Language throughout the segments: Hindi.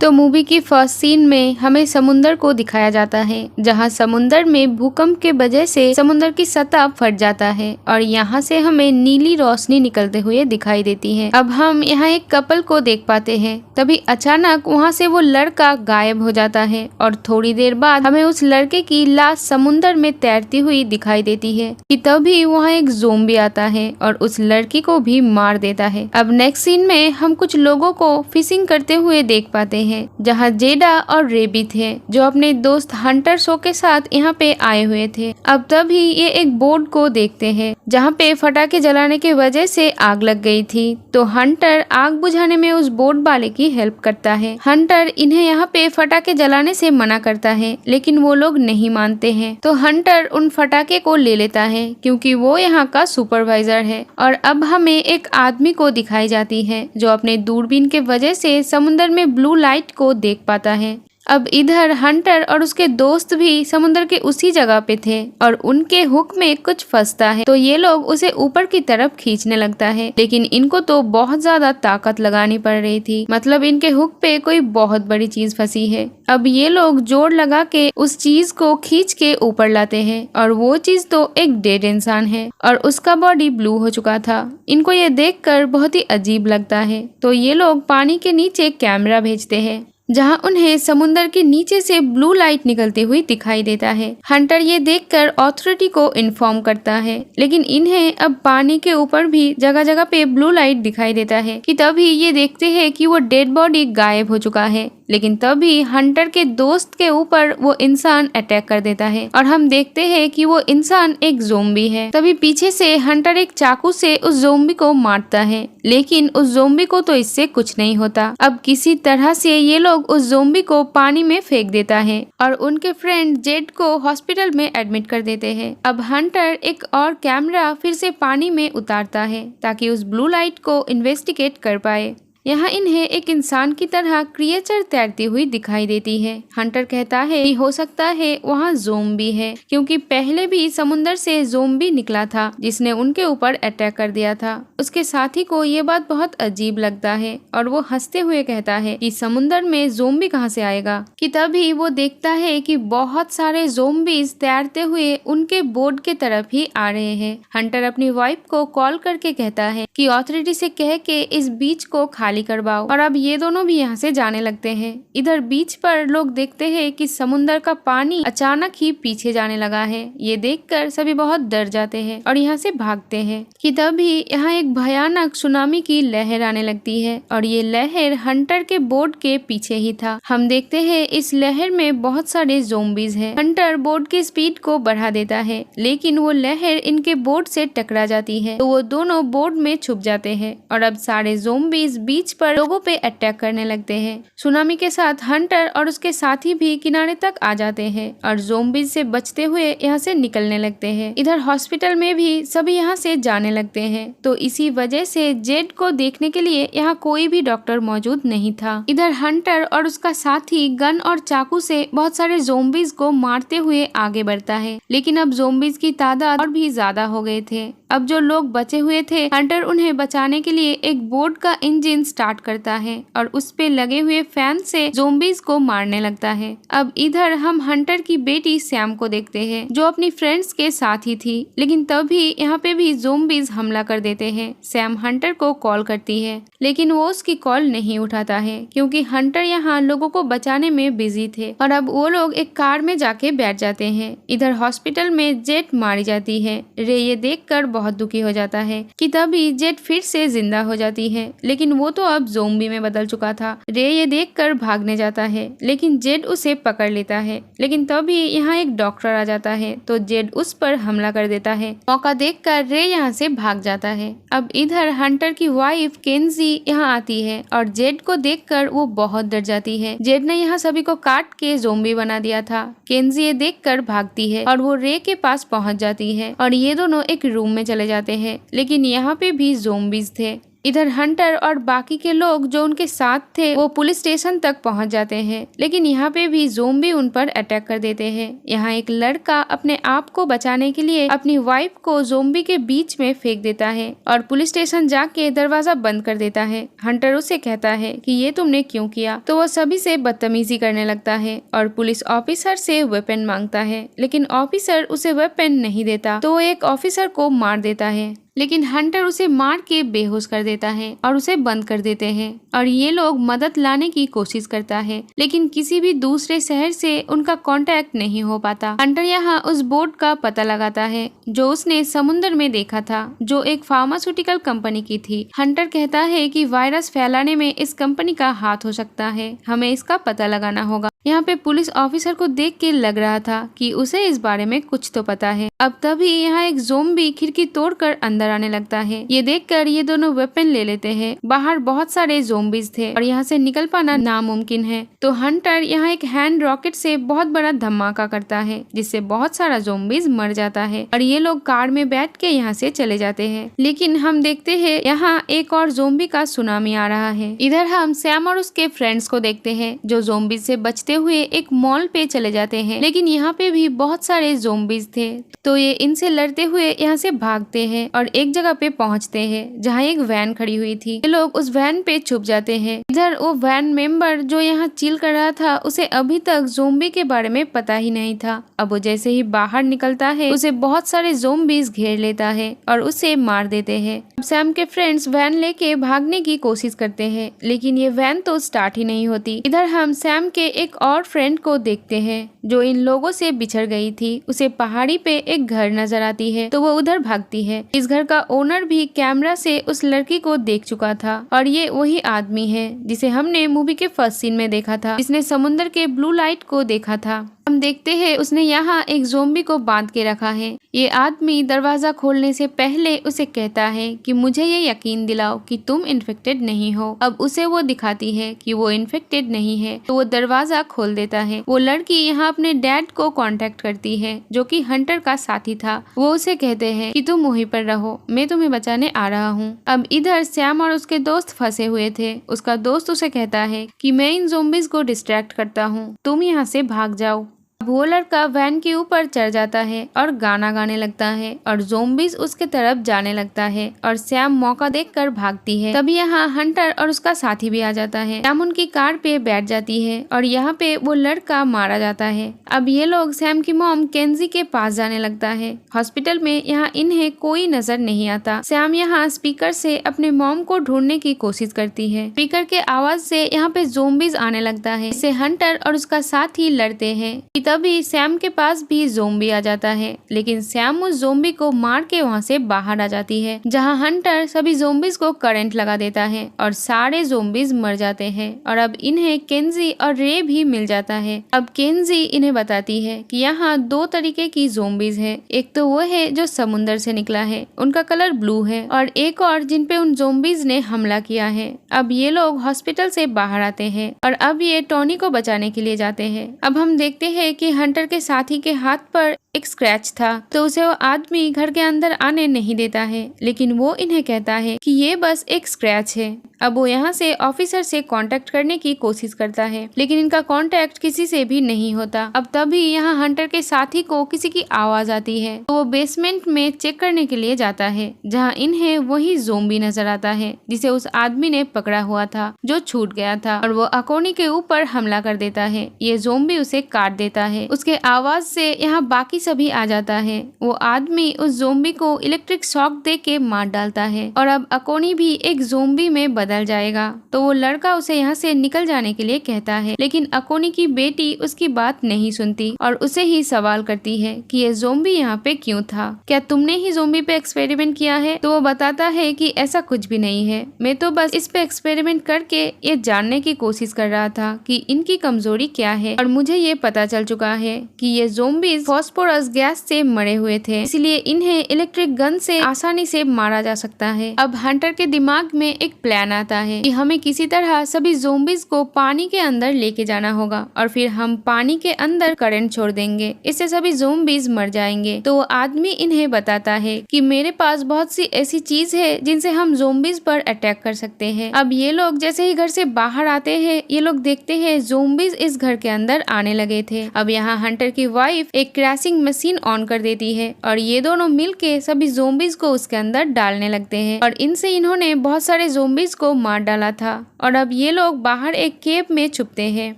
तो मूवी की फर्स्ट सीन में हमें समुंदर को दिखाया जाता है, जहां समुंदर में भूकंप के वजह से समुंदर की सतह फट जाता है और यहां से हमें नीली रोशनी निकलते हुए दिखाई देती है। अब हम यहां एक कपल को देख पाते हैं। तभी अचानक वहां से वो लड़का गायब हो जाता है और थोड़ी देर बाद हमें उस लड़के की लाश समुंदर में तैरती हुई दिखाई देती है कि तभी वहां एक ज़ोंबी आता है और उस लड़की को भी मार देता है। अब नेक्स्ट सीन में हम कुछ लोगों को फिशिंग करते हुए देख पाते हैं, जहां जेडा और रे भी थे, जो अपने दोस्त हंटर शो के साथ यहाँ पे आए हुए थे। अब तभी ये एक बोर्ड को देखते हैं जहाँ पे फटाके जलाने की वजह से आग लग गई थी। तो हंटर आग बुझाने में उस बोर्ड वाले की हेल्प करता है। हंटर इन्हें यहाँ पे फटाके जलाने से मना करता है, लेकिन वो लोग नहीं मानते हैं। तो हंटर उन फटाके को ले लेता है क्योंकि वो यहाँ का सुपरवाइजर है। और अब हमें एक आदमी को दिखाई जाती है जो अपने दूरबीन के वजह से समुद्र में ब्लू लाइट को देख पाता है। अब इधर हंटर और उसके दोस्त भी समुद्र के उसी जगह पे थे और उनके हुक में कुछ फंसता है, तो ये लोग उसे ऊपर की तरफ खींचने लगता है, लेकिन इनको तो बहुत ज्यादा ताकत लगानी पड़ रही थी। मतलब इनके हुक पे कोई बहुत बड़ी चीज फंसी है। अब ये लोग जोर लगा के उस चीज को खींच के ऊपर लाते हैं और वो चीज तो एक डेड इंसान है और उसका बॉडी ब्लू हो चुका था। इनको ये देखकर बहुत ही अजीब लगता है, तो ये लोग पानी के नीचे कैमरा भेजते हैं जहां उन्हें समुंदर के नीचे से ब्लू लाइट निकलती हुई दिखाई देता है। हंटर ये देखकर अथॉरिटी को इन्फॉर्म करता है, लेकिन इन्हें अब पानी के ऊपर भी जगह जगह पे ब्लू लाइट दिखाई देता है कि तभी ये देखते हैं कि वो डेड बॉडी गायब हो चुका है। लेकिन तभी हंटर के दोस्त के ऊपर वो इंसान अटैक कर देता है और हम देखते हैं कि वो इंसान एक ज़ोंबी है। तभी पीछे से हंटर एक चाकू से उस ज़ोंबी को मारता है, लेकिन उस ज़ोंबी को तो इससे कुछ नहीं होता। अब किसी तरह से ये लोग उस ज़ोंबी को पानी में फेंक देता है और उनके फ्रेंड जेड को हॉस्पिटल में एडमिट कर देते हैं। अब हंटर एक और कैमरा फिर से पानी में उतारता है ताकि उस ब्लू लाइट को इन्वेस्टिगेट कर पाए। यहाँ इन्हें एक इंसान की तरह क्रिएचर तैरती हुई दिखाई देती है। हंटर कहता है कि हो सकता है वहाँ ज़ोंबी है, क्योंकि पहले भी समुंदर से ज़ोंबी निकला था जिसने उनके ऊपर अटैक कर दिया था। उसके साथी को ये बात बहुत अजीब लगता है और वो हंसते हुए कहता है कि समुंदर में ज़ोंबी कहाँ से आएगा। कि तभी वो देखता है कि बहुत सारे ज़ोंबीज तैरते हुए उनके बोर्ड के तरफ ही आ रहे हैं। हंटर अपनी वाइफ को कॉल करके कहता है कि अथॉरिटी से कह के इस बीच को खाली करवाओ और अब ये दोनों भी यहाँ से जाने लगते हैं। इधर बीच पर लोग देखते हैं कि समुंदर का पानी अचानक ही पीछे जाने लगा है। ये देखकर सभी बहुत डर जाते हैं और यहाँ से भागते हैं। कि तभी यहाँ एक भयानक सुनामी की लहर आने लगती है और ये लहर हंटर के बोट के पीछे ही था। हम देखते हैं इस लहर में बहुत सारे ज़ोंबीज हैं। हंटर बोट की स्पीड को बढ़ा देता है, लेकिन वो लहर इनके बोट से टकरा जाती है, तो वो दोनों बोट में छुप जाते हैं और अब सारे ज़ोंबीज बीच पर लोगों पे अटैक करने लगते हैं। सुनामी के साथ हंटर और उसके साथी भी किनारे तक आ जाते हैं और ज़ोंबीज से बचते हुए यहाँ से निकलने लगते हैं। इधर हॉस्पिटल में भी सभी यहाँ से जाने लगते हैं, तो इसी वजह से जेड को देखने के लिए यहाँ कोई भी डॉक्टर मौजूद नहीं था। इधर हंटर और उसका साथी गन और चाकू से बहुत सारे ज़ोंबीज को मारते हुए आगे बढ़ता है, लेकिन अब ज़ोंबीज की तादाद और भी ज्यादा हो गए थे। अब जो लोग बचे हुए थे, हंटर उन्हें बचाने के लिए एक बोट का इंजन स्टार्ट करता है और उस पे लगे हुए फैन से ज़ोंबीज को मारने लगता है। अब इधर हम हंटर की बेटी सैम को देखते हैं, जो अपनी फ्रेंड्स के साथ ही थी, लेकिन तभी यहाँ पे भी ज़ोंबीज हमला कर देते हैं। सैम हंटर को कॉल करती है, लेकिन वो उसकी कॉल नहीं उठाता है क्योंकि हंटर यहाँ लोगों को बचाने में बिजी थे और अब वो लोग एक कार में जाके बैठ जाते हैं। इधर हॉस्पिटल में जेट मारी जाती है। रे ये देखकर बहुत दुखी हो जाता है कि तभी जेट फिर से जिंदा हो जाती है, लेकिन वो तो अब ज़ोंबी में बदल चुका था। रे ये देखकर भागने जाता है, लेकिन जेड उसे पकड़ लेता है, लेकिन तभी यहाँ एक डॉक्टर आ जाता है, तो जेड उस पर हमला कर देता है। मौका देखकर रे यहाँ से भाग जाता है। अब इधर हंटर की वाइफ केंजी यहाँ आती है और जेड को देखकर वो बहुत डर जाती है। जेड ने यहाँ सभी को काट के ज़ोंबी बना दिया था। केंजी ये देखकर भागती है और वो रे के पास पहुंच जाती है और ये दोनों एक रूम में चले जाते हैं, लेकिन यहाँ पे भी ज़ोंबीज थे। इधर हंटर और बाकी के लोग जो उनके साथ थे वो पुलिस स्टेशन तक पहुंच जाते हैं, लेकिन यहाँ पे भी ज़ोंबी उन पर अटैक कर देते हैं। यहाँ एक लड़का अपने आप को बचाने के लिए अपनी वाइफ को ज़ोंबी के बीच में फेंक देता है और पुलिस स्टेशन जाके दरवाजा बंद कर देता है। हंटर उसे कहता है कि ये तुमने क्यों किया, तो वो सभी से बदतमीजी करने लगता है और पुलिस ऑफिसर से वेपन मांगता है, लेकिन ऑफिसर उसे वेपन नहीं देता तो वो एक ऑफिसर को मार देता है। लेकिन हंटर उसे मार के बेहोश कर देता है और उसे बंद कर देते हैं और ये लोग मदद लाने की कोशिश करता है, लेकिन किसी भी दूसरे शहर से उनका कांटेक्ट नहीं हो पाता। हंटर यहाँ उस बोट का पता लगाता है जो उसने समुद्र में देखा था, जो एक फार्मास्यूटिकल कंपनी की थी। हंटर कहता है कि वायरस फैलाने में इस कंपनी का हाथ हो सकता है, हमें इसका पता लगाना होगा। यहाँ पे पुलिस ऑफिसर को देख के लग रहा था कि उसे इस बारे में कुछ तो पता है। अब तभी यहाँ एक ज़ोंबी खिड़की तोड़कर अंदर आने लगता है। ये देखकर ये दोनों वेपन ले लेते हैं। बाहर बहुत सारे ज़ोंबीज थे और यहाँ से निकल पाना नामुमकिन है, तो हंटर यहाँ एक हैंड रॉकेट से बहुत बड़ा धमाका करता है जिससे बहुत सारा ज़ोंबीज मर जाता है और ये लोग कार में बैठ के यहाँ से चले जाते हैं। लेकिन हम देखते हैं यहाँ एक और ज़ोंबी का सुनामी आ रहा है। इधर हम सैम और उसके फ्रेंड्स को देखते हैं जो ज़ोंबीज से बचते हुए एक मॉल पे चले जाते हैं, लेकिन यहाँ पे भी बहुत सारे ज़ोंबीज थे तो ये इनसे लड़ते हुए यहाँ से भागते हैं और एक जगह पे पहुँचते हैं जहाँ एक वैन खड़ी हुई थी। ये लोग उस वैन पे छुप जाते हैं। इधर वो वैन मेंबर जो यहाँ चिल कर रहा था उसे अभी तक ज़ोंबी के बारे में पता ही नहीं था। अब वो जैसे ही बाहर निकलता है उसे बहुत सारे ज़ोंबीज घेर लेता है और उसे मार देते हैं। अब सैम के फ्रेंड्स वैन लेके भागने की कोशिश करते हैं, लेकिन ये वैन तो स्टार्ट ही नहीं होती। इधर हम सैम के एक और फ्रेंड को देखते हैं जो इन लोगों से बिछड़ गई थी। उसे पहाड़ी पे एक घर नजर आती है तो वो उधर भागती है। इस घर का ओनर भी कैमरा से उस लड़की को देख चुका था और ये वही आदमी है जिसे हमने मूवी के फर्स्ट सीन में देखा था, जिसने समुद्र के ब्लू लाइट को देखा था। हम देखते हैं उसने यहाँ एक ज़ोंबी को बांध के रखा है। ये आदमी दरवाजा खोलने से पहले उसे कहता है कि मुझे ये यकीन दिलाओ कि तुम इन्फेक्टेड नहीं हो। अब उसे वो दिखाती है कि वो इन्फेक्टेड नहीं है तो वो दरवाजा खोल देता है। वो लड़की यहाँ अपने डैड को कांटेक्ट करती है जो कि हंटर का साथी था। वो उसे कहते हैं कि तुम वहीं पर रहो, मैं तुम्हें बचाने आ रहा हूँ। अब इधर सैम और उसके दोस्त फंसे हुए थे। उसका दोस्त उसे कहता है कि मैं इन ज़ोंबीज को डिस्ट्रैक्ट करता हूँ, तुम यहाँ से भाग जाओ। अब वो लड़का वैन के ऊपर चढ़ जाता है और गाना गाने लगता है और ज़ोंबीज उसके तरफ जाने लगता है और सैम मौका देखकर भागती है। तभी यहाँ हंटर और उसका साथी भी आ जाता है। सैम उनकी कार पे बैठ जाती है और यहाँ पे वो लड़का मारा जाता है। अब ये लोग सैम की मॉम केंजी के पास जाने लगता है। हॉस्पिटल में यहाँ इन्हें कोई नजर नहीं आता। सैम यहाँ स्पीकर से अपने मॉम को ढूंढने की कोशिश करती है। स्पीकर के आवाज से यहाँ पे ज़ोंबीज आने लगता है। इससे हंटर और उसका साथी लड़ते हैं। तभी सैम के पास भी ज़ोंबी आ जाता है, लेकिन सैम उस ज़ोंबी को मार के वहाँ से बाहर आ जाती है, जहाँ हंटर सभी ज़ोंबीज को करंट लगा देता है और सारे ज़ोंबीज मर जाते हैं। और अब इन्हें केंजी और रे भी मिल जाता है। अब केंजी इन्हें बताती है कि यहाँ दो तरीके की ज़ोंबीज है। एक तो वो है जो समुद्र से निकला है, उनका कलर ब्लू है, और एक और जिन पे उन ज़ोंबीज ने हमला किया है। अब ये लोग हॉस्पिटल से बाहर आते हैं और अब ये टॉनी को बचाने के लिए जाते हैं। अब हम देखते हैं कि हंटर के साथी के हाथ पर एक स्क्रैच था तो उसे वो आदमी घर के अंदर आने नहीं देता है, लेकिन वो इन्हें कहता है कि ये बस एक स्क्रैच है। अब वो यहाँ से ऑफिसर से कांटेक्ट करने की कोशिश करता है, लेकिन इनका कांटेक्ट किसी से भी नहीं होता। अब तभी यहाँ हंटर के साथी को किसी की आवाज आती है तो वो बेसमेंट में चेक करने के लिए जाता है, जहाँ इन्हें वही ज़ोंबी नजर आता है जिसे उस आदमी ने पकड़ा हुआ था जो छूट गया था, और वो अकोनी के ऊपर हमला कर देता है। ये ज़ोंबी उसे काट देता है। उसके आवाज से यहाँ बाकी सभी आ जाता है। वो आदमी उस ज़ोंबी को इलेक्ट्रिक शॉक दे के मार डालता है और अब अकोनी भी एक ज़ोंबी में बदल जाएगा। तो वो लड़का उसे यहाँ से निकल जाने के लिए कहता है, लेकिन अकोनी की बेटी उसकी बात नहीं सुनती और उसे ही सवाल करती है कि ये ज़ोंबी यहाँ पे क्यों था, क्या तुमने ही ज़ोंबी पे एक्सपेरिमेंट किया है? तो वो बताता है कि ऐसा कुछ भी नहीं है, मैं तो बस इस पे एक्सपेरिमेंट करके ये जानने की कोशिश कर रहा था कि इनकी कमजोरी क्या है, और मुझे ये पता चल चुका है कि ये ज़ोंबीज फास्फोरस रॉस गैस से मरे हुए थे, इसलिए इन्हें इलेक्ट्रिक गन से आसानी से मारा जा सकता है। अब हंटर के दिमाग में एक प्लान आता है कि हमें किसी तरह सभी ज़ोंबीज को पानी के अंदर लेके जाना होगा और फिर हम पानी के अंदर करंट छोड़ देंगे, इससे सभी ज़ोंबीज मर जाएंगे। तो आदमी इन्हें बताता है कि मेरे पास बहुत सी ऐसी चीज है जिनसे हम ज़ोंबीज पर अटैक कर सकते हैं। अब ये लोग जैसे ही घर से बाहर आते हैं, ये लोग देखते हैं ज़ोंबीज इस घर के अंदर आने लगे थे। अब यहाँ हंटर की वाइफ एक क्रैशिंग मशीन ऑन कर देती है और ये दोनों मिलके सभी ज़ोंबीज को उसके अंदर डालने लगते हैं और इनसे इन्होंने बहुत सारे ज़ोंबीज को मार डाला था। और अब ये लोग बाहर एक केव में छुपते हैं।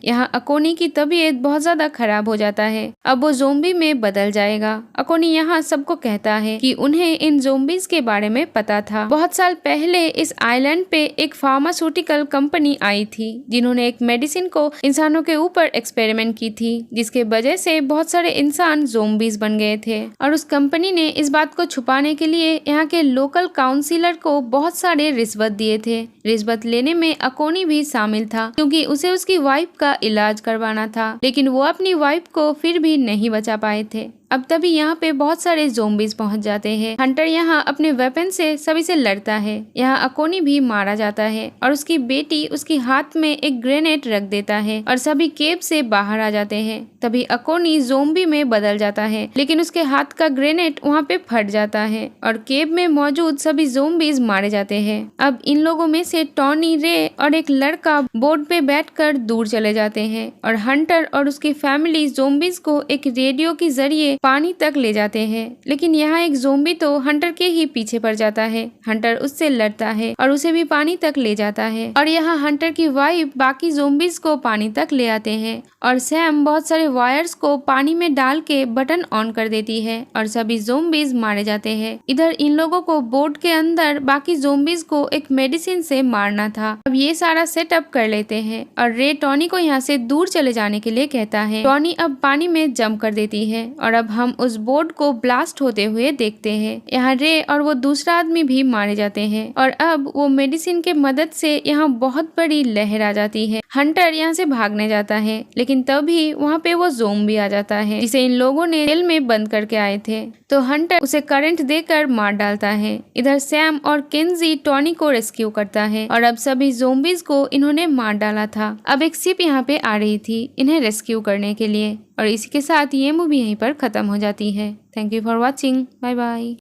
यहाँ अकोनी की तबीयत बहुत ज्यादा खराब हो जाता है, अब वो ज़ोंबी में बदल जाएगा। अकोनी यहाँ सबको कहता है कि उन्हें इन ज़ोंबीज के बारे में पता था। बहुत साल पहले इस आइलैंड पे एक फार्मास्यूटिकल कंपनी आई थी जिन्होंने एक मेडिसिन को इंसानों के ऊपर एक्सपेरिमेंट की थी, जिसके वजह से बहुत सारे इंसान ज़ोंबीज बन गए थे। और उस कंपनी ने इस बात को छुपाने के लिए यहाँ के लोकल काउंसिलर को बहुत सारे रिश्वत दिए थे। रिश्वत लेने में अकोनी भी शामिल था क्योंकि उसे उसकी वाइफ का इलाज करवाना था, लेकिन वो अपनी वाइफ को फिर भी नहीं बचा पाए थे। अब तभी यहाँ पे बहुत सारे ज़ोंबीज पहुंच जाते हैं। हंटर यहाँ अपने वेपन से सभी से लड़ता है। यहाँ अकोनी भी मारा जाता है और उसकी बेटी उसकी हाथ में एक ग्रेनेड रख देता है और सभी केव से बाहर आ जाते हैं। तभी अकोनी ज़ोंबी में बदल जाता है, लेकिन उसके हाथ का ग्रेनेड वहाँ पे फट जाता है और केव में मौजूद सभी ज़ोंबीज मारे जाते हैं। अब इन लोगों में से टॉनी, रे और एक लड़का बोट पे बैठकर दूर चले जाते हैं और हंटर और उसकी फैमिली ज़ोंबीज को एक रेडियो के जरिए पानी तक ले जाते हैं। लेकिन यहाँ एक ज़ोंबी तो हंटर के ही पीछे पड़ जाता है। हंटर उससे लड़ता है और उसे भी पानी तक ले जाता है और यहाँ हंटर की वाइफ बाकी ज़ोंबीज को पानी तक ले आते हैं और सैम बहुत सारे वायर्स को पानी में डाल के बटन ऑन कर देती है और सभी ज़ोंबीज मारे जाते हैं। इधर इन लोगों को बोट के अंदर बाकी ज़ोंबीज को एक मेडिसिन से मारना था। अब ये सारा सेटअप कर लेते हैं और रे टॉनी को यहाँ से दूर चले जाने के लिए कहता है। टॉनी अब पानी में जंप कर देती है और अब हम उस बोट को ब्लास्ट होते हुए देखते हैं। यहाँ रे और वो दूसरा आदमी भी मारे जाते हैं और अब वो मेडिसिन के मदद से यहाँ बहुत बड़ी लहर आ जाती है। हंटर यहाँ से भागने जाता है, लेकिन तभी वहाँ पे वो ज़ोंबी आ जाता है जिसे इन लोगों ने जेल में बंद करके आए थे। तो हंटर उसे करंट देकर मार डालता है। इधर सैम और केंजी टॉनी को रेस्क्यू करता है और अब सभी ज़ोंबीज को इन्होंने मार डाला था। अब एक शिप यहाँ पे आ रही थी इन्हें रेस्क्यू करने के लिए और इसी के साथ ये मूवी यहीं पर खत्म हो जाती है। Thank you for watching. Bye bye.